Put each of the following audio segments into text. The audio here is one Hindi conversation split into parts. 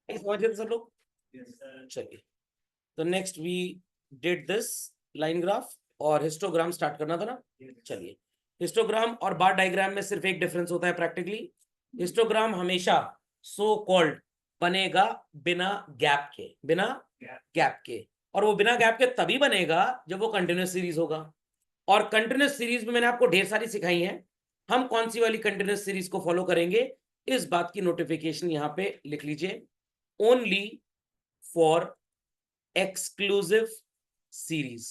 समझ गए सब लोग? चलिए, तो next we did this line graph और हिस्टोग्राम स्टार्ट करना था ना। चलिए, हिस्टोग्राम और बार डायग्राम में सिर्फ एक डिफरेंस होता है प्रैक्टिकली। हिस्टोग्राम हमेशा सो कॉल्ड बनेगा बिना गैप के, बिना गैप के, और वो बिना गैप के तभी बनेगा जब वो कंटिन्यूस सीरीज होगा। और कंटिन्यूस सीरीज में मैंने आपको ढेर सारी सिखाई है, हम कौन सी वाली कंटिन्यूस सीरीज को फॉलो करेंगे इस बात की नोटिफिकेशन यहां पे लिख लीजिए, only for exclusive series.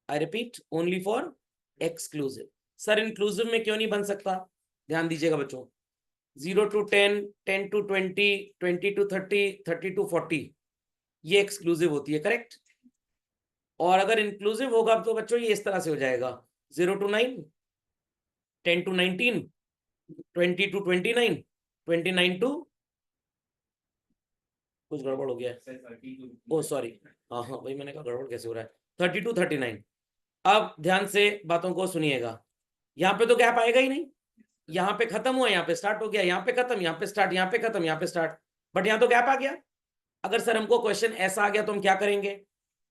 I repeat, only for exclusive. Sir inclusive में क्यों नहीं बन सकता? ध्यान दीजिएगा बच्चों, 0 to 10, 10 to 20, 20 to 30, 30 to 40 ये एक्सक्लूसिव होती है, करेक्ट? और अगर इंक्लूसिव होगा तो बच्चों ये इस तरह से हो जाएगा, 0 to 9, 10 to 19, 20 to 29, 29 to, कुछ गड़बड़ हो गया है, ओ सॉरी, हाँ हाँ वही मैंने कहा गड़बड़ कैसे हो रहा है, 30 to 39। अब ध्यान से बातों को सुनिएगा, यहाँ पे तो गैप आएगा ही नहीं, यहाँ पे खत्म हुआ, यहाँ पे स्टार्ट हो गया, यहाँ पे खत्म, यहाँ पे स्टार्ट, यहाँ पे खत्म, यहाँ पे स्टार्ट, बट यहाँ तो गैप आ गया। अगर सर हमको क्वेश्चन ऐसा आ गया तो हम क्या करेंगे?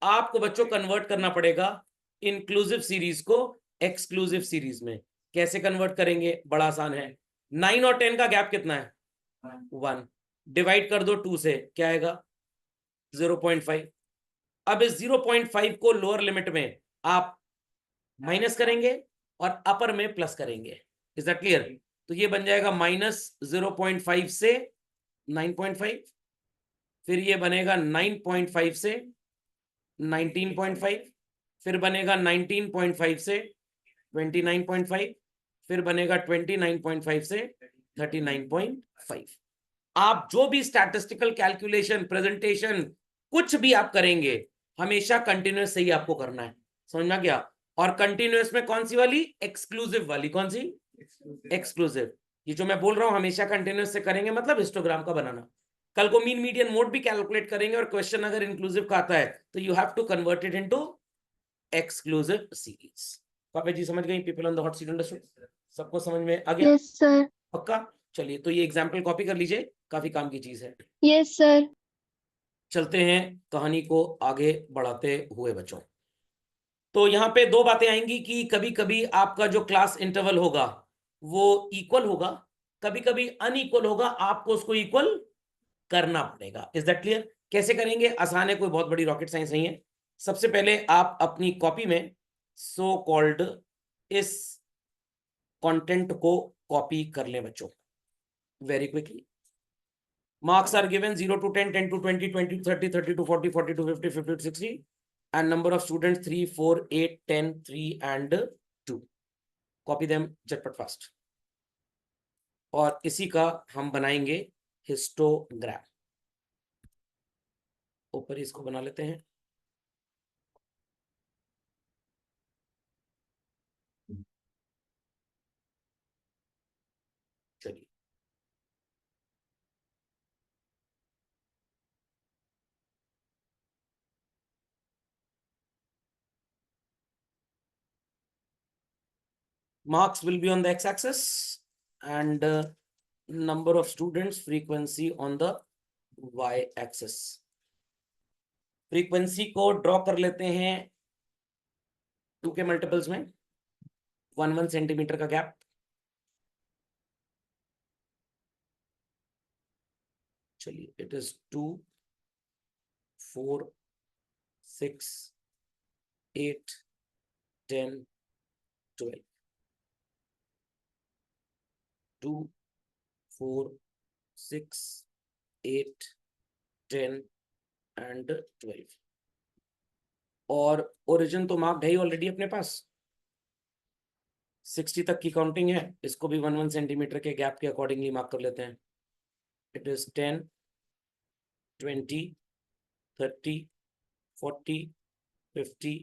आपको बच्चों कन्वर्ट करना पड़ेगा इंक्लूसिव सीरीज को एक्सक्लूसिव सीरीज में। कैसे कन्वर्ट करेंगे? बड़ा आसान है, 9 और 10 का गैप कितना है? 1, डिवाइड कर दो 2 से, क्या आएगा? 0.5। अब इस 0.5 को लोअर लिमिट में आप माइनस करेंगे और अपर में प्लस करेंगे। Is that clear? तो ये बन जाएगा -0.5 से 9.5, फिर ये बनेगा 9.5 से 19.5, फिर बनेगा 19.5 से 29.5, फिर बनेगा 29.5 से 39.5। आप जो भी स्टैटिस्टिकल कैलकुलेशन, प्रेजेंटेशन, कुछ भी आप करेंगे हमेशा कंटिन्यूस से ही आपको करना है, समझ में गया? और कंटिन्यूस में कौन सी वाली? एक्सक्लूसिव वाली। कौन सी? एक्सक्लूसिव। ये जो मैं बोल रहा हूं हमेशा कंटिन्यूस से करेंगे, मतलब हिस्टोग्राम का बनाना। कल को मीन मीडियन मोड भी कैलकुलेट करेंगे और क्वेश्चन अगर इंक्लूसिव का आता है तो you have to convert it into exclusive series. पापा जी समझ गई? People on the hot seat understood? सबको समझ में आ गया? Yes sir. पक्का? चलिए, तो ये एग्जाम्पल कॉपी कर लीजिए, काफी काम की चीज है। Yes sir. चलते हैं कहानी को आगे बढ़ाते हुए बच्चों। तो यहाँ पे दो बातें आएंगी कि कभी कभी आपका जो क्लास इंटरवल होगा वो इक्वल होगा, कभी कभी अनइक्वल होगा, आपको उसको इक्वल करना पड़ेगा। Is that clear? कैसे करेंगे? आसान है, कोई बहुत बड़ी रॉकेट साइंस नहीं है। सबसे पहले आप अपनी कॉपी में सो कॉल्ड इस कंटेंट को कॉपी कर लें बच्चों, very quickly. Marks are given 0 to 10, 10 to 20, 20 to 30, 30 to 40, 40 to 50, 50 to 60. And number of students 3, 4, 8, 10, 3 and 2. Copy them झटपट fast. और इसी का हम बनाएंगे हिस्टोग्राम। ऊपर इसको बना लेते हैं। चलिए, marks will be on the x-axis and number of students frequency on the y-axis. Frequency को ड्रॉ कर लेते हैं 2 के मल्टीपल्स में, 1 सेंटीमीटर का गैप। चलिए, इट इज 2, 4, 6, 8, 10, 12, 2, 4, 6, 8, 10 एंड 12। और ओरिजिन तो मार्क्ड है ही ऑलरेडी अपने पास, 60 तक की काउंटिंग है, इसको भी 1 सेंटीमीटर के गैप के अकॉर्डिंगली मार्क कर लेते हैं। It is 10, 20, 30, 40, 50,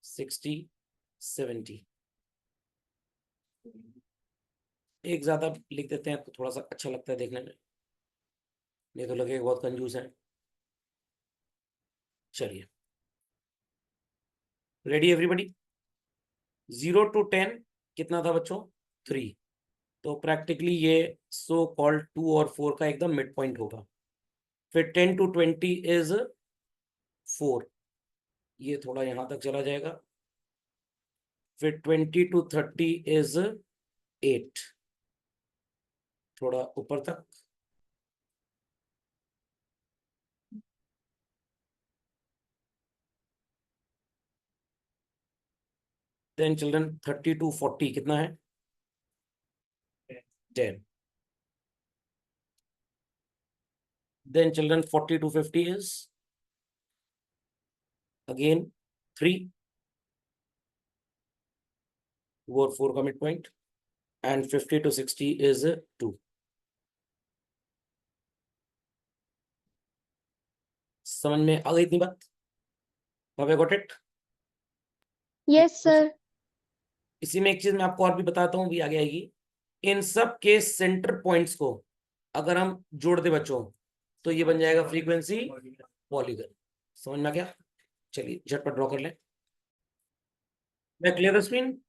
60, 70। एक ज्यादा लिख देते हैं तो थोड़ा सा अच्छा लगता है देखने में, नहीं तो लगेगा बहुत कंजूस है। चलिए, रेडी एवरीबडी? 0 to 10 कितना था बच्चों? 3। तो प्रैक्टिकली ये सो कॉल्ड 2 और 4 का एकदम मिड पॉइंट होगा। फिर 10 to 20 इज 4, ये थोड़ा यहां तक चला जाएगा। फिर 20 to 30 इज 8, थोड़ा ऊपर तक। देन चिल्ड्रन 30 to 40 कितना है? 10। Then children 40 to 50 is again 3, वो 4 का mid point. And 50 to 60 is 2। समझ में आ गई इतनी बात? Have I got it? Yes sir. इसी में एक चीज मैं आपको और भी बताता हूँ, भी आगे आएगी। इन सब के सेंटर पॉइंट्स को अगर हम जोड़ दे बच्चों, तो ये बन जाएगा फ्रीक्वेंसी पॉलीगन। समझ में आ गया? चलिए झटपट ड्रॉ कर लें। मैं क्लियर स्क्रीन?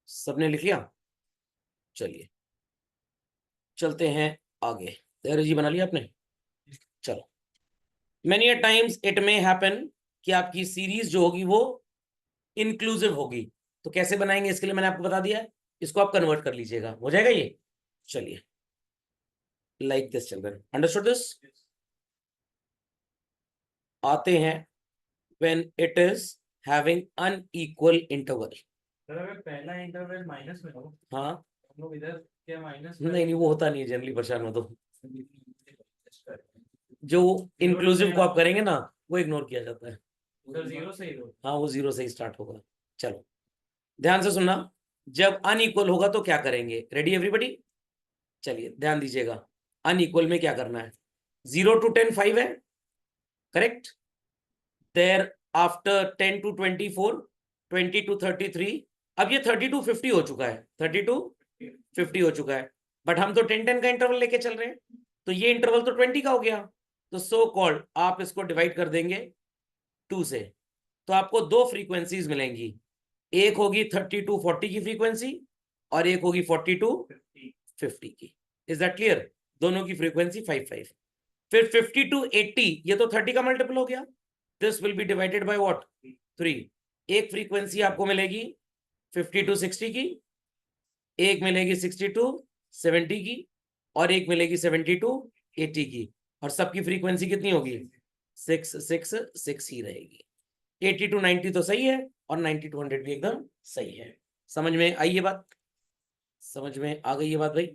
सबने लिख लिया? चलिए चलते हैं आगे। तैयारी जी बना लिया आपने? चलो। Many a times it may happen कि आपकी सीरीज जो होगी वो इंक्लूसिव होगी। तो कैसे बनाएंगे इसके लिए मैंने आपको बता दिया है, इसको आप कन्वर्ट कर लीजिएगा, हो जाएगा ये। चलिए like this children, understood this? आते हैं when it is having unequal interval. Sir अगर पहला इंटरवल माइनस में हो, हाँ हम लोग इधर क्या माइनस नहीं वो होता नहीं है जनरली, परेशान हो तो जो इंक्लूसिव को आप करेंगे ना वो इग्नोर किया जाता है। उधर जीरो से ही हो। हाँ वो 0 से ही स्टार्ट होगा। चलो ध्यान से सुनना, जब अनइक्वल होगा तो क्या करेंगे? Ready everybody? चलिए ध्यान दीजिएगा, अनइक्वल में क्या करना है? 0 to 10 5 है, correct. There after 10 to 24, 20 to 33। अब ये 30 to 50 हो चुका है, 30 to 50 हो चुका है, बट हम तो 10-10 का इंटरवल लेके चल रहे हैं, तो ये इंटरवल तो 20 का हो गया। तो सो कॉल्ड आप इसको डिवाइड कर देंगे 2 से, तो आपको दो फ्रीक्वेंसीज मिलेंगी। एक होगी 30 to 40 की फ्रीक्वेंसी और एक होगी 40 to 50 की। Is that clear? दोनों की फ्रीक्वेंसी 5-5। फिर 50 to 80, ये तो 30 का मल्टीपल हो गया। This will be divided by what? 3। एक फ्रीक्वेंसी आपको मिलेगी 50 to 60 की, एक मिलेगी 60 to 70 की, और एक मिलेगी 70 to 80 की। और सबकी फ्रीक्वेंसी कितनी होगी? 6-6-6 ही रहेगी। 80 to 90 तो सही है, और 90 to 100 भी एकदम सही है। समझ में आई ये बात? समझ में आ गई ये बात भाई?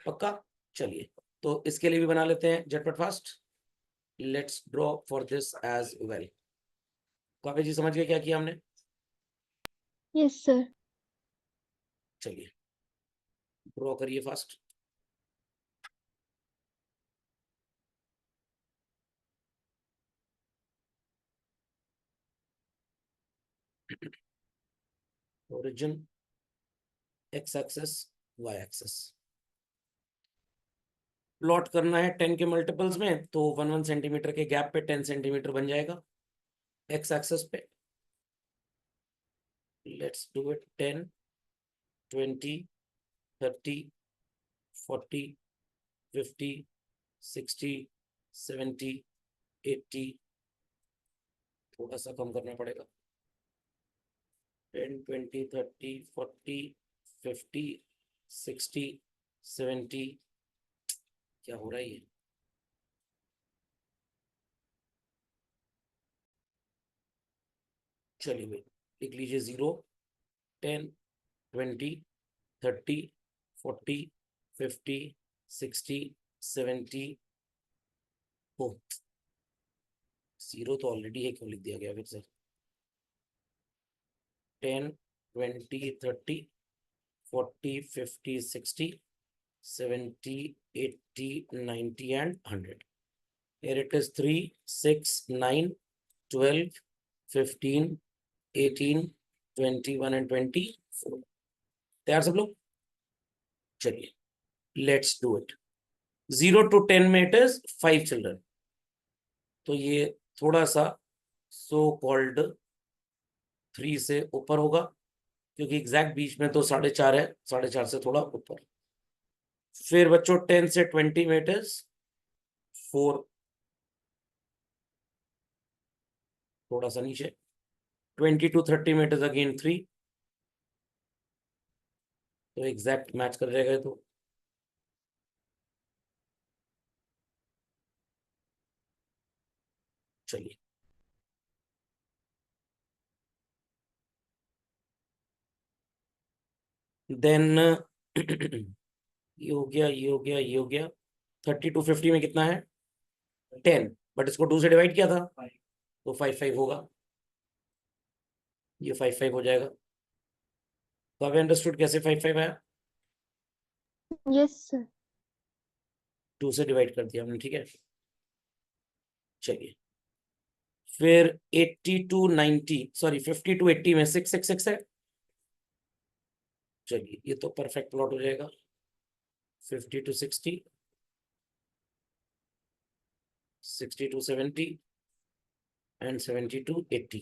पक्का? चलिए तो इसके लिए भी बना लेते हैं झटपट fast. Let's draw for this as well. काफी जी समझ गए क्या किया हमने? Yes sir. चलिए ड्रॉ करिए fast. Origin, x axis, y axis. Plot करना है 10 के मल्टीपल्स में, तो 1-1 सेंटीमीटर के गैप पे 10 सेंटीमीटर बन जाएगा एक्स एक्सेस पे। Let's do it. 10, 20, 30, 40, 50, 60, 70, 80, थोड़ा सा कम करना पड़ेगा। 10, 20, 30, 40, 50, 60, 70, क्या हो रहा है ये? चलिए भाई लिख लीजिए 0, 10, 20, 30, 40, 50, 60, 70। ओ 0 तो ऑलरेडी है, क्यों लिख दिया गया फिर से? 10, 20, 30, 40, 50, 60, 70, 80, 90 and 100। Here it is 3, 6, 9, 12, 15, 18, 21 and 24। तैयार सब लोग? चलिए लेट्स डू इट। 0 to 10 में इट इज 5 चिल्ड्रन, तो ये थोड़ा सा सो कॉल्ड 3 से ऊपर होगा, क्योंकि एग्जैक्ट बीच में तो 4.5 है, 4.5 से थोड़ा ऊपर। फिर बच्चों 10 से 20 में इट इज 4 थोड़ा सा नीचे 20 to 30 में इट इज अगेन 3, तो एग्जैक्ट मैच कर जाएगा ये तो। चलिए देन ये हो गया, ये हो गया, ये हो गया। 30 to 50 में कितना है 10, बट इसको 2 से डिवाइड किया था तो 5 होगा, ये 5 हो जाएगा। तो अब अंडरस्टूड कैसे 5 आया, Yes, sir. 2 से डिवाइड कर दिया हमने, ठीक है। चलिए फिर 80 to 90 सॉरी 50 to 80 में 6 है। चलिए ये तो परफेक्ट प्लॉट हो जाएगा। 50 to 60, 60 to 70 एंड 70 to 80।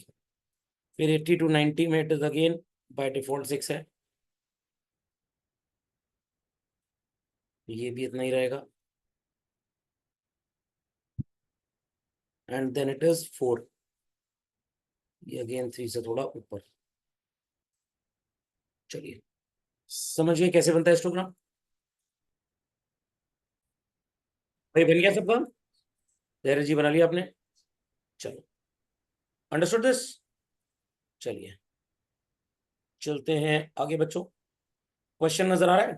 फिर 80 to 90 में it is again by default 6 है, ये भी इतना ही रहेगा। एंड देन इट इज 4, ये अगेन 3 से थोड़ा ऊपर। चलिए समझिए कैसे बनता है हिस्टोग्राम। भाई बन गया सबका, धैर्य जी बना लिया आपने, चलो अंडरस्टूड दिस। चलिए चलते हैं आगे बच्चों। क्वेश्चन नजर आ रहा है,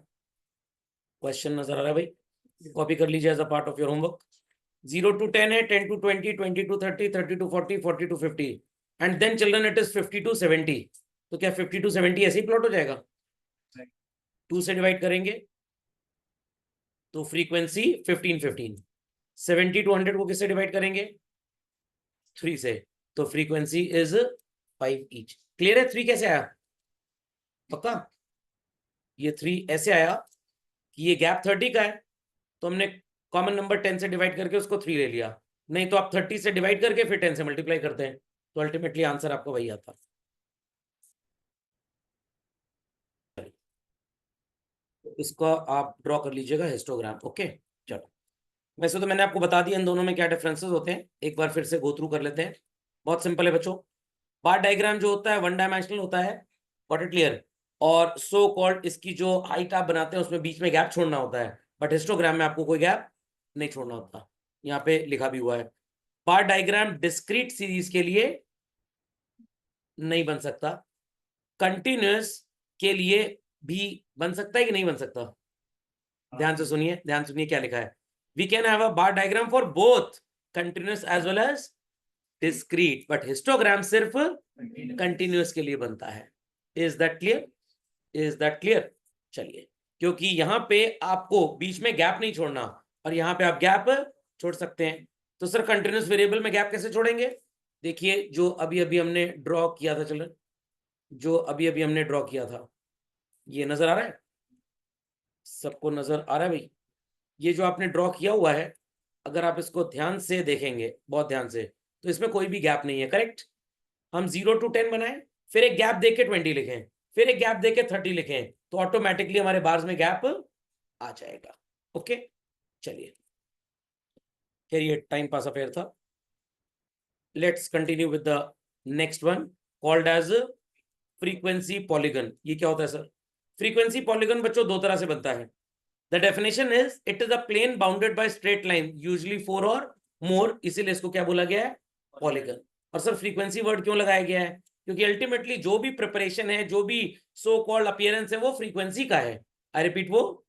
क्वेश्चन नजर आ रहा है भाई, कॉपी कर लीजिए as a part of your homework. 0 to 10 है, 10 to 20, 20 to 30, 30 to 40, 40 to 50 and then children it is 50 to 70। तो क्या 50 to 70 ऐसे ही प्लॉट हो जाएगा, 2 से डिवाइड करेंगे तो फ्रीक्वेंसी 15 15। 70 to 100 को किससे डिवाइड करेंगे 3 से, तो फ्रीक्वेंसी इज 5 ईच। क्लियर है 3 कैसे आया, पक्का। ये 3 ऐसे आया कि ये गैप 30 का है, तो हमने कॉमन नंबर 10 से डिवाइड करके उसको 3 ले लिया, नहीं तो आप 30 से डिवाइड करके फिर 10 से मल्टीप्लाई करते हैं, तो अल्टीमेटली आंसर आपका वही आता। इसका आप ड्रॉ कर लीजिएगा हिस्टोग्राम, ओके। चलो वैसे तो मैंने आपको बता दिया इन दोनों में क्या डिफरेंसेस होते हैं, एक बार फिर से गो थ्रू कर लेते हैं। बहुत सिंपल है बच्चों, बार डायग्राम जो होता है 1 डायमेंशनल होता है, गॉट इट क्लियर। और सो कॉल्ड इसकी जो हाइट आप बनाते हैं उसमें बीच में गैप छोड़ना होता है, बट हिस्टोग्राम में आपको कोई गैप नहीं छोड़ना होता, यहाँ पे लिखा भी हुआ है। बार डायग्राम डिस्क्रीट सीरीज के लिए नहीं बन सकता, कंटिन्यूअस के लिए भी बन सकता है कि नहीं बन सकता, ध्यान से सुनिए, ध्यान सुनिए क्या लिखा है। We can have a bar diagram for both continuous as well as discrete, but histogram सिर्फ कंटिन्यूअस के लिए बनता है। Is that clear, is that clear. चलिए क्योंकि यहाँ पे आपको बीच में गैप नहीं छोड़ना और यहाँ पे आप गैप छोड़ सकते हैं, तो सर कंटिन्यूअस वेरिएबल में गैप कैसे छोड़ेंगे। देखिए जो अभी अभी हमने ड्रॉ किया था, चिल्ड्रन जो अभी अभी हमने ड्रॉ किया था, ये नजर आ रहा है, सबको नजर आ रहा है भाई। ये जो आपने ड्रॉ किया हुआ है, अगर आप इसको ध्यान से देखेंगे, बहुत ध्यान से, तो इसमें कोई भी गैप नहीं है, करेक्ट। हम 0 to 10 बनाए, फिर एक गैप देके 20 लिखें, फिर एक गैप देके 30 लिखें, तो ऑटोमेटिकली हमारे बार्स में गैप आ जाएगा, ओके। चलिए खैर ये टाइम पास अफेयर था, let's continue with the next one called as frequency polygon. ये क्या होता है सर, फ्रीक्वेंसी पॉलीगन बच्चों दो तरह से बनता है। The definition is it is a plane bounded by straight line usually 4 और मोर, इसीलिए इसको क्या बोला गया है पॉलीगन। और सर फ्रीक्वेंसी वर्ड क्यों लगाया गया है, क्योंकि अल्टीमेटली जो भी प्रिपरेशन है, जो भी सो कॉल्ड अपीयरेंस है, वो फ्रीक्वेंसी का है। आई रिपीट, वो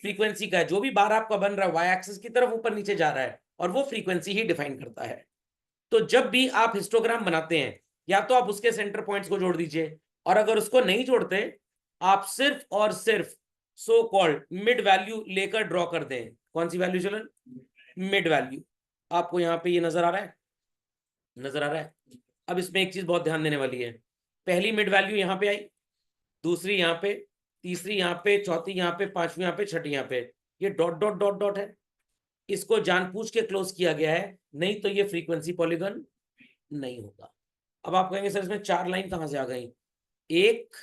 फ्रीक्वेंसी का है। जो भी बार आपका बन रहा है वाई एक्सिस की तरफ ऊपर नीचे जा रहा है, और वो फ्रीक्वेंसी ही डिफाइन करता है। तो जब भी आप हिस्टोग्राम बनाते हैं, या तो आप उसके सेंटर पॉइंट्स को जोड़ दीजिए, और अगर उसको नहीं जोड़ते, आप सिर्फ और सिर्फ सो कॉल्ड मिड वैल्यू लेकर ड्रॉ कर दें। कौन सी वैल्यू चलन, मिड वैल्यू। आपको यहाँ पे ये नजर आ रहा है, नजर आ रहा है। अब इसमें एक चीज बहुत ध्यान देने वाली है, पहली मिड वैल्यू यहाँ पे आई, दूसरी यहाँ पे, तीसरी यहाँ पे, चौथी यहाँ पे, पांचवी यहाँ पे, छठी यहाँ पे, ये डॉट डॉट डॉट डॉट है। इसको जानबूझ के क्लोज किया गया है, नहीं तो ये फ्रीक्वेंसी पॉलीगन नहीं होगा। अब आप कहेंगे सर इसमें 4 लाइन कहां से आ गई, 1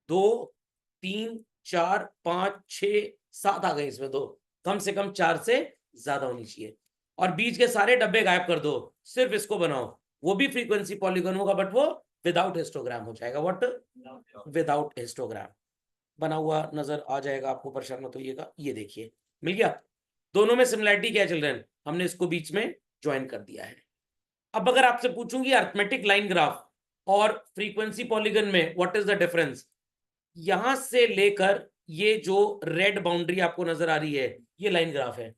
2 3 4 5 6 7 आ गए इसमें, तो कम से कम 4 से ज्यादा होनी चाहिए। और बीच के सारे डब्बे गायब कर दो, सिर्फ इसको बनाओ, वो भी फ्रीक्वेंसी पॉलीगन होगा बट वो विदाउट हिस्टोग्राम हो जाएगा। व्हाट? Without histogram. बना हुआ नजर आ जाएगा आपको, परेशान मत होइएगा। ये देखिए मिल गया। दोनों में सिमिलैरिटी क्या चल रहा है, हमने इसको बीच में ज्वाइन कर दिया है। अब अगर आपसे पूछूंगी अरिथमेटिक लाइन ग्राफ और फ्रीक्वेंसी पॉलीगन में व्हाट इज द डिफरेंस, यहां से लेकर ये जो रेड बाउंड्री आपको नजर आ रही है ये लाइन ग्राफ है,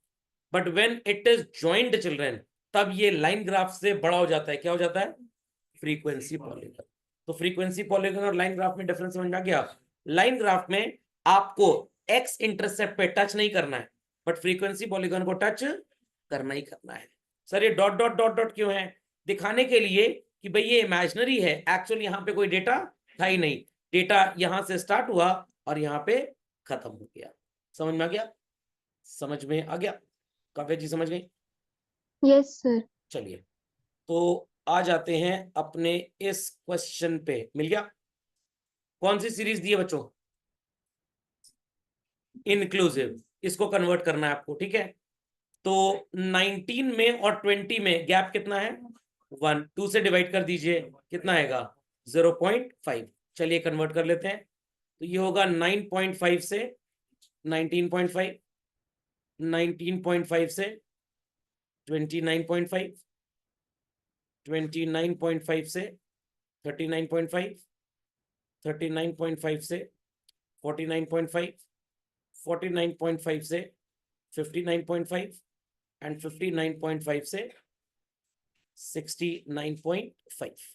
but when it is joint children तब ये लाइन ग्राफ से बड़ा हो जाता है। क्या हो जाता है? Frequency polygon. तो फ्रीक्वेंसी पॉलीगन और लाइन ग्राफ में डिफरेंस समझ में आ गया। लाइन ग्राफ में आपको एक्स इंटरसेप्ट पे टच नहीं करना है, बट फ्रीक्वेंसी पॉलीगन को टच करना ही करना है। सर ये डॉट डॉट डॉट डॉट क्यों है? दिखाने के लिए कि भाई ये इमेजिनरी है, एक्चुअली यहाँ पे कोई डेटा था ही नहीं। डेटा यहां से स्टार्ट हुआ और यहाँ पे खत्म हो गया। समझ में आ गया? समझ में आ गया? काव्या जी समझ गई? Yes sir. चलिए तो आ जाते हैं अपने इस क्वेश्चन पे। मिल गया? कौन सी सीरीज दी है बच्चों? इनक्लूसिव। इसको कन्वर्ट करना है आपको, ठीक है। तो 19 में और 20 में गैप कितना है? 1। 2 से डिवाइड कर दीजिए, कितना आएगा? 0.5। चलिए कन्वर्ट कर लेते हैं। तो ये होगा 9.5 से 19.5, 19.5 से 29.5, 29.5 से 39.5, 39.5 से 49.5, 49.5 से 59.5 एंड 59.5 से 69.5।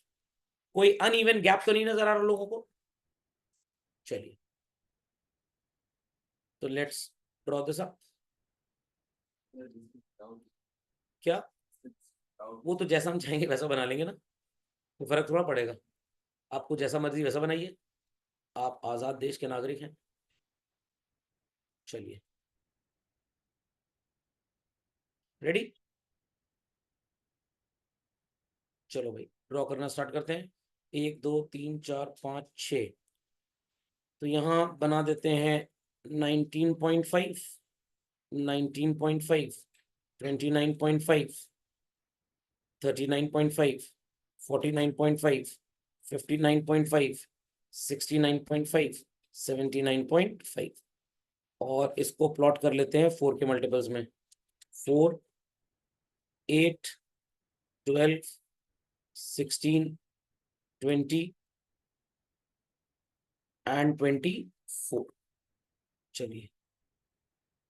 कोई अनइवन गैप तो नहीं नजर आ रहा लोगों को? चलिए तो लेट्स ड्रॉ दिस अप। क्या? वो तो जैसा हम चाहेंगे वैसा बना लेंगे ना, तो फर्क थोड़ा पड़ेगा। आपको जैसा मर्जी वैसा बनाइए, आप आजाद देश के नागरिक हैं। चलिए रेडी? चलो भाई ड्रॉ करना स्टार्ट करते हैं। 1 2 3 4 5 6। तो यहाँ बना देते हैं 19.5, 19.5, 29.5, 39.5, 49.5, 59.5, 69.5, 79.5। और इसको प्लॉट कर लेते हैं 4 के मल्टीपल्स में। 4, 8, 12, 16, 20 एंड 24। चलिए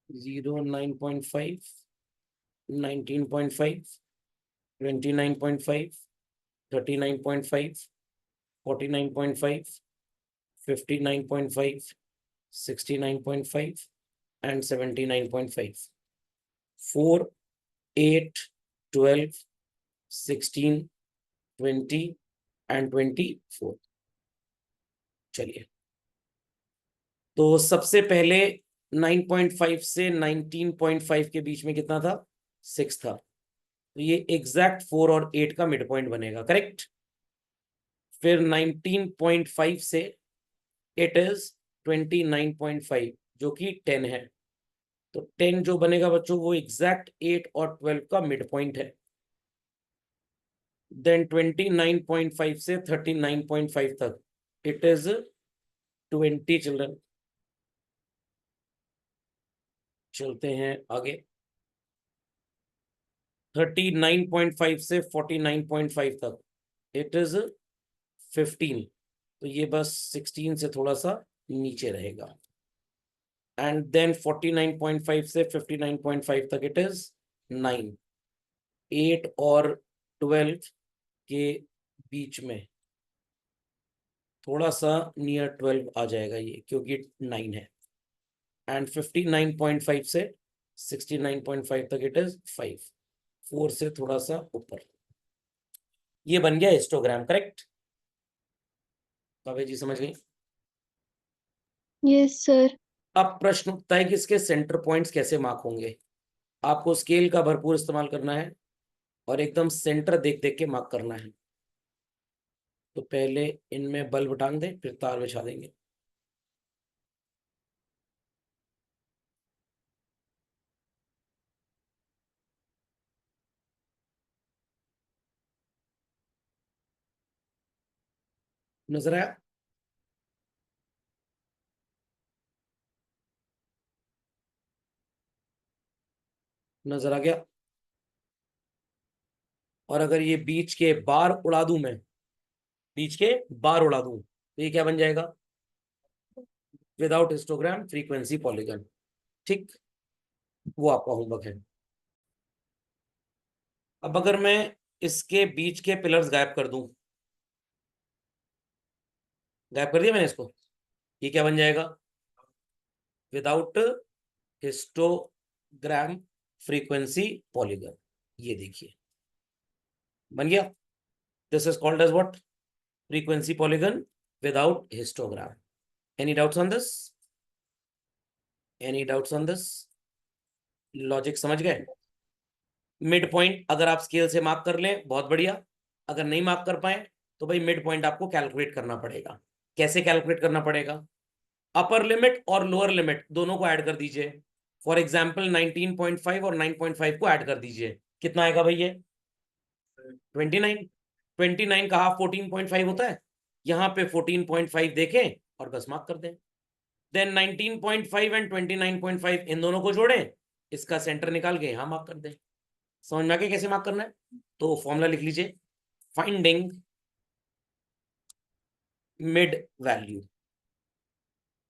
0, 9.5, 19.5, 29.5, 39.5, 49.5, 59.5, 69.5 and 79.5। 4, 8, 12, 16, 20 and 24। चलिए तो सबसे पहले 9.5 से 19.5 के बीच में कितना था? 6 था। तो ये एग्जैक्ट 4 और 8 का मिड पॉइंट बनेगा, करेक्ट। फिर 19.5 से इट इज 29.5 जो कि 10 है। तो 10 जो बनेगा बच्चों वो एग्जैक्ट 8 और 12 का मिड पॉइंट है। देन 29.5 से 39.5 तक इट इज 20 चिल्ड्रन। चलते हैं आगे। 39.5 से 49.5 तक इट इज 15। तो ये बस 16 से थोड़ा सा नीचे रहेगा। एंड देन 49.5 से 59.5 तक इट इज 9। 8 और 12 के बीच में थोड़ा सा नियर 12 आ जाएगा ये, क्योंकि 9 है। एंड 59.5 से 69.5 तक इट इज 5। 4 से थोड़ा सा ऊपर। ये बन गया हिस्टोग्राम, करेक्ट। काव्या जी समझ गई? Yes sir. अब प्रश्न उठता है कि इसके सेंटर पॉइंट्स कैसे मार्क होंगे। आपको स्केल का भरपूर इस्तेमाल करना है और एकदम सेंटर देख देख के मार्क करना है। तो पहले इनमें बल्ब टांग दें, फिर तार बिछा देंगे। नजर आया? नजर आ गया? और अगर ये बीच के बार उड़ा दूं मैं, बीच के बार उड़ा दूं, तो ये क्या बन जाएगा? Without histogram frequency polygon. ठीक, वो आपका होमवर्क है। अब अगर मैं इसके बीच के पिलर्स गायब कर दूं, गायब कर दिया मैंने इसको, ये क्या बन जाएगा? Without histogram frequency polygon. ये देखिए बन गया। This is called as what? Frequency polygon without histogram. Any doubts on this? Any doubts on this? Logic समझ गए? मिड पॉइंट अगर आप स्केल से मार्क कर लें बहुत बढ़िया, अगर नहीं मार्क कर पाए तो भाई मिड पॉइंट आपको कैलकुलेट करना पड़ेगा। कैसे कैलकुलेट करना पड़ेगा? अपर लिमिट और लोअर लिमिट दोनों को ऐड कर दीजिए। फॉर एग्जाम्पल 19.5 और 9.5 को ऐड कर दीजिए, कितना आएगा भाई? ये 29। 29 का हाफ 14.5 होता है, यहाँ पे 14.5 देखें और बस मार्क कर दें। देन 19.5 एंड 29.5 इन दोनों को जोड़ें, इसका सेंटर निकाल के यहाँ मार्क कर दें। समझ में आ गया कैसे मार्क करना है? तो फॉर्मूला लिख लीजिए, finding mid value.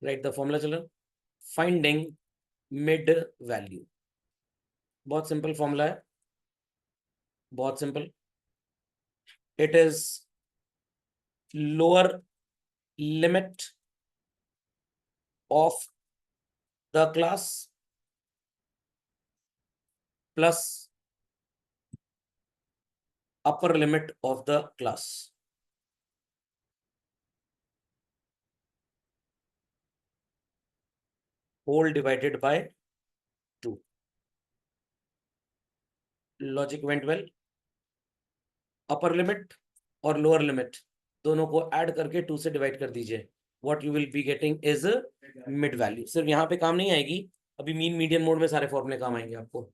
Right the formula children, finding mid value. बहुत सिंपल फॉर्मूला है, बहुत simple. It is lower limit of the class plus upper limit of the class. Whole divided by 2. Logic went well. Upper limit और lower limit दोनों को ऐड करके 2 से डिवाइड कर दीजिए। What you will be getting is mid value. सिर्फ यहाँ पे काम नहीं आएगी, अभी मीन मीडियन मोड में सारे फॉर्मूले काम आएंगे आपको।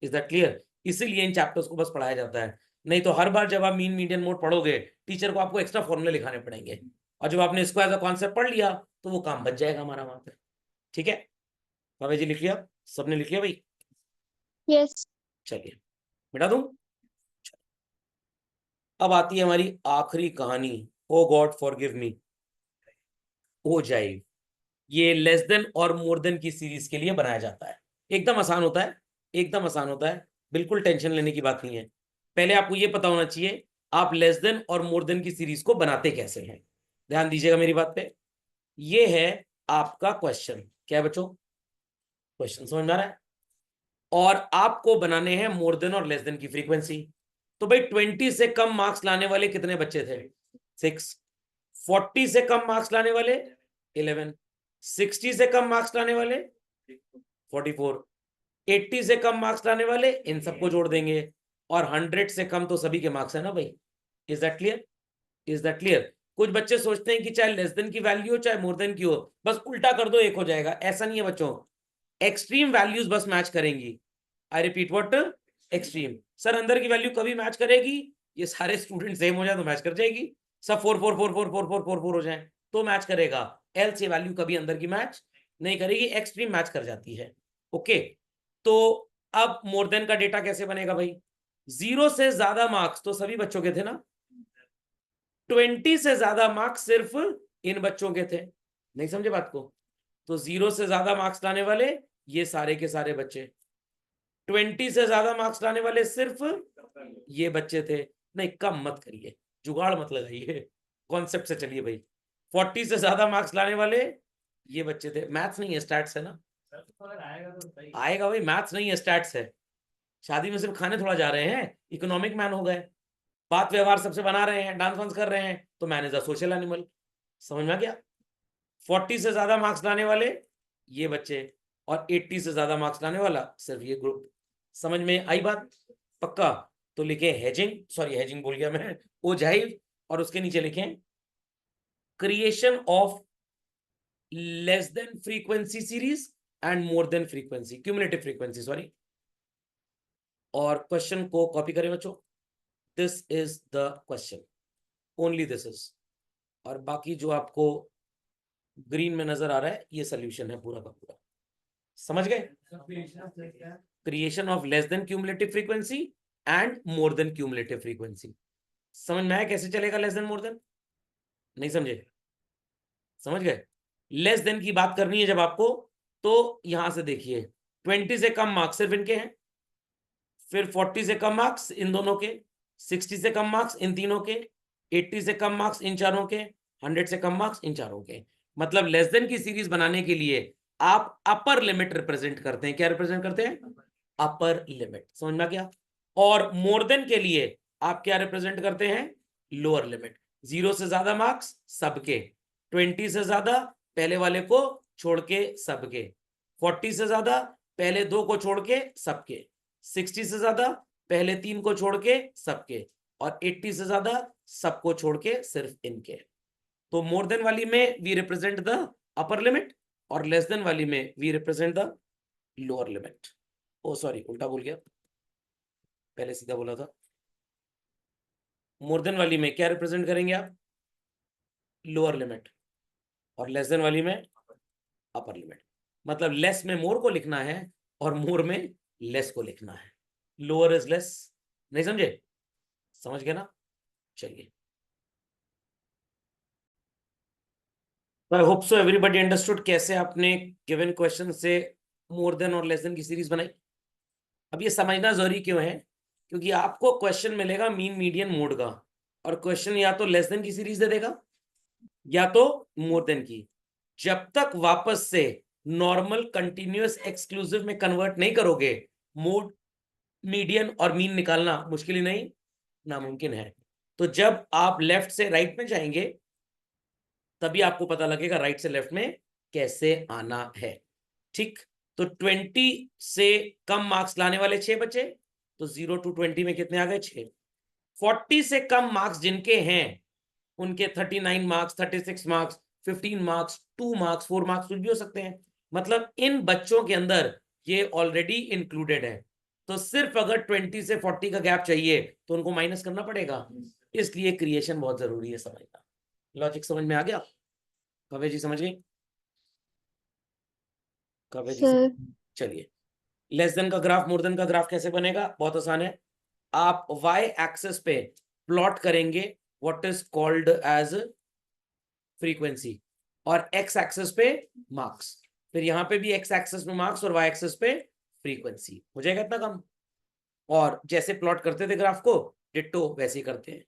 Is that clear? इसीलिए इन चैप्टर्स को बस पढ़ाया जाता है, नहीं तो हर बार जब आप मीन मीडियन मोड पढ़ोगे टीचर को आपको एक्स्ट्रा फॉर्मूले लिखाने पड़ेंगे, और जब आपने इसको एज अ कॉन्सेप्ट पढ़ लिया तो वो काम बच जाएगा हमारा वहां पे। ठीक है भाभी जी, लिख लिया? सबने लिख लिया भाई? यस। चलिए मिटा दूं। अब आती है हमारी आखिरी कहानी, ओ गॉड फॉरगिव मी, हो जाए। ये लेस देन और मोर देन की सीरीज के लिए बनाया जाता है। एकदम आसान होता है, एकदम आसान होता है, बिल्कुल टेंशन लेने की बात नहीं है। पहले आपको ये पता होना चाहिए आप लेस देन और मोर देन की सीरीज को बनाते कैसे हैं। ध्यान दीजिएगा मेरी बात पे। ये है आपका क्वेश्चन। क्या है बच्चों? क्वेश्चन समझ में आ रहा है? और आपको बनाने हैं मोर देन और लेस देन की फ्रीक्वेंसी। तो भाई 20 से कम मार्क्स लाने वाले कितने बच्चे थे? 6। 40 से कम मार्क्स लाने वाले 11। 60 से कम मार्क्स लाने वाले 44। 80 से कम मार्क्स लाने वाले इन सबको जोड़ देंगे, और 100 से कम तो सभी के मार्क्स है ना भाई। Is that clear? Is that clear? कुछ बच्चे सोचते हैं कि चाहे लेस देन की वैल्यू हो चाहे मोर देन की हो, बस उल्टा कर दो एक हो जाएगा। ऐसा नहीं है बच्चों, एक्सट्रीम वैल्यूज बस मैच करेंगी। I repeat, what? Extreme. Sir अंदर की वैल्यू कभी मैच करेगी? ये सारे स्टूडेंट सेम हो जाए तो मैच कर जाएगी। सब 4 4 4 4 4 4 4 हो जाए तो मैच करेगा। एल से वैल्यू कभी अंदर की मैच नहीं करेगी, एक्सट्रीम मैच कर जाती है। ओके, तो अब मोर देन का डेटा कैसे बनेगा भाई? 0 से ज्यादा मार्क्स तो सभी बच्चों के थे ना, 20 से ज्यादा मार्क्स सिर्फ इन बच्चों के थे। नहीं समझे बात को? तो 0 से ज्यादा मार्क्स लाने वाले ये सारे के सारे बच्चे, 20 से ज्यादा मार्क्स लाने वाले सिर्फ ये बच्चे थे। नहीं कम मत करिए, जुगाड़ मत लगाइए, कॉन्सेप्ट से चलिए भाई। 40 से ज्यादा मार्क्स लाने वाले ये बच्चे थे। मैथ्स नहीं है, स्टैट्स है ना। आएगा भाई, मैथ्स नहीं है, स्टैट्स है। शादी में सिर्फ खाने थोड़ा जा रहे हैं, इकोनॉमिक मैन हो गए, बात व्यवहार सबसे बना रहे हैं, डांस वांस कर रहे हैं, तो man is a social animal. समझ में आ गया? 40 से ज्यादा मार्क्स लाने वाले ये बच्चे, और 80 से ज्यादा मार्क्स लाने वाला सिर्फ ये ग्रुप। समझ में आई बात? पक्का? तो लिखे हेजिंग, सॉरी हेजिंग बोल गया मैं, ओजाइव, और उसके नीचे लिखें creation of less than frequency series and more than frequency, cumulative frequency, sorry. और क्वेश्चन को कॉपी करें बच्चों, this is the question, only this is. और बाकी जो आपको ग्रीन में नजर आ रहा है ये सोल्यूशन है पूरा का पूरा। समझ गए? Creation of less than cumulative frequency and more than cumulative frequency. समझ में आया कैसे चलेगा लेस देन मोर देन? नहीं समझे? समझ गए? लेस देन की बात करनी है जब आपको, तो यहां से देखिए 20 से कम मार्क्स सिर्फ इनके हैं, फिर 40 से कम मार्क्स इन दोनों के, 60 से कम मार्क्स इन तीनों के, 80 से कम मार्क्स इन चारों के, 100 से कम मार्क्स इन चारों के। मतलब लेस देन की सीरीज बनाने के लिए आप अपर लिमिट रिप्रेजेंट करते हैं। क्या रिप्रेजेंट करते हैं? Upper limit. समझ में आ गया? और मोर देन के लिए आप क्या रिप्रेजेंट करते हैं? Lower limit. 0 से ज्यादा मार्क्स सबके, 20 से ज्यादा पहले वाले को छोड़ के सबके, 40 से ज्यादा पहले 2 को छोड़ के सबके, 60 से ज्यादा पहले 3 को छोड़ के सबके, और 80 से ज्यादा सबको छोड़ के सिर्फ इनके। तो मोर देन वाली में we represent the upper limit और लेस देन वाली में we represent the lower limit. Oh sorry, उल्टा बोल गया, पहले सीधा बोला था। मोर देन वाली में क्या रिप्रेजेंट करेंगे आप? लोअर लिमिट, और लेस देन वाली में अपर लिमिट। मतलब लेस में मोर को लिखना है और मोर में लेस को लिखना है। Lower is less. नहीं समझे? समझ गए ना? चलिए, I hope so everybody understood कैसे आपने गिवन क्वेश्चन से मोर देन और लेस देन की सीरीज बनाई। अब ये समझना जरूरी क्यों है? क्योंकि आपको क्वेश्चन मिलेगा मीन मीडियन मोड का, और क्वेश्चन या तो लेस देन की सीरीज दे देगा या तो मोर देन की। जब तक वापस से नॉर्मल कंटिन्यूअस एक्सक्लूसिव में कन्वर्ट नहीं करोगे, मोड मीडियन और मीन निकालना मुश्किल ही नहीं नामुमकिन है। तो जब आप लेफ्ट से राइट में जाएंगे तभी आपको पता लगेगा राइट से लेफ्ट में कैसे आना है। ठीक, तो 20 से कम मार्क्स लाने वाले 6 बचे, तो 0 to 20 में कितने आ गए? 6। 40 से कम मार्क्स जिनके हैं उनके 39 marks, 36 marks, 15 marks, 2 marks, 4 marks कुछ भी हो सकते हैं। मतलब इन बच्चों के अंदर ये ऑलरेडी इंक्लूडेड है। तो सिर्फ अगर 20 से 40 का गैप चाहिए तो उनको माइनस करना पड़ेगा। इसलिए क्रिएशन बहुत जरूरी है समझना। लॉजिक समझ में आ गया? कवे जी समझ गई? कवे जी सर चलिए, लेस देन का ग्राफ मोर देन का ग्राफ कैसे बनेगा? बहुत आसान है। आप वाई एक्सेस पे प्लॉट करेंगे what is called as frequency, और एक्स एक्सेस पे मार्क्स। फिर यहां पे भी एक्स एक्सेस पे मार्क्स और वाई एक्सेस पे फ्रीक्वेंसी। हो जाएगा इतना कम। और जैसे प्लॉट करते थे ग्राफ को डिट्टो वैसे ही करते हैं।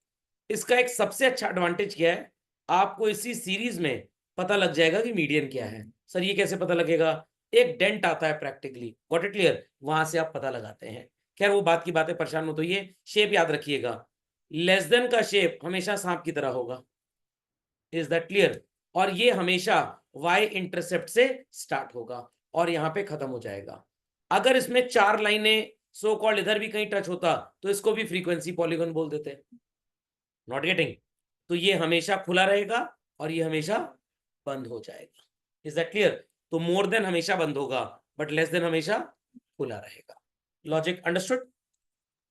इसका एक सबसे अच्छा एडवांटेज क्या है? आपको इसी सीरीज में पता लग जाएगा कि मीडियन क्या है। सर ये कैसे पता लगेगा? एक डेंट आता है प्रैक्टिकली, गॉट इट क्लियर? वहां से आप पता लगाते हैं। खैर वो बात की बातें, परेशान हो तो ये शेप याद रखिएगा। लेस देन का शेप हमेशा सांप की तरह होगा। Is that clear? और ये हमेशा वाई इंटरसेप्ट से स्टार्ट होगा और यहां पे खत्म हो जाएगा। अगर इसमें 4 लाइनें सो कॉल्ड इधर भी कहीं टच होता तो इसको भी फ्रीक्वेंसी पॉलीगन बोल देते। Not getting? तो ये हमेशा खुला रहेगा और ये हमेशा बंद हो जाएगा। Is that clear? तो मोर देन हमेशा बंद होगा बट लेस देन हमेशा खुला रहेगा। Logic understood?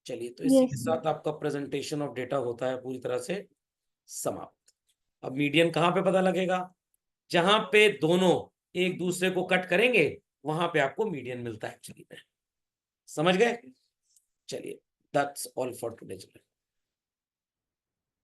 चलिए, तो इसी के यस साथ आपका प्रेजेंटेशन ऑफ डेटा होता है पूरी तरह से समाप्त। अब मीडियन कहां पे पता लगेगा? जहां पे दोनों एक दूसरे को कट करेंगे वहां पे आपको मीडियन मिलता है एक्चुअली में। समझ गए? चलिए, दैट्स ऑल फॉर टुडे।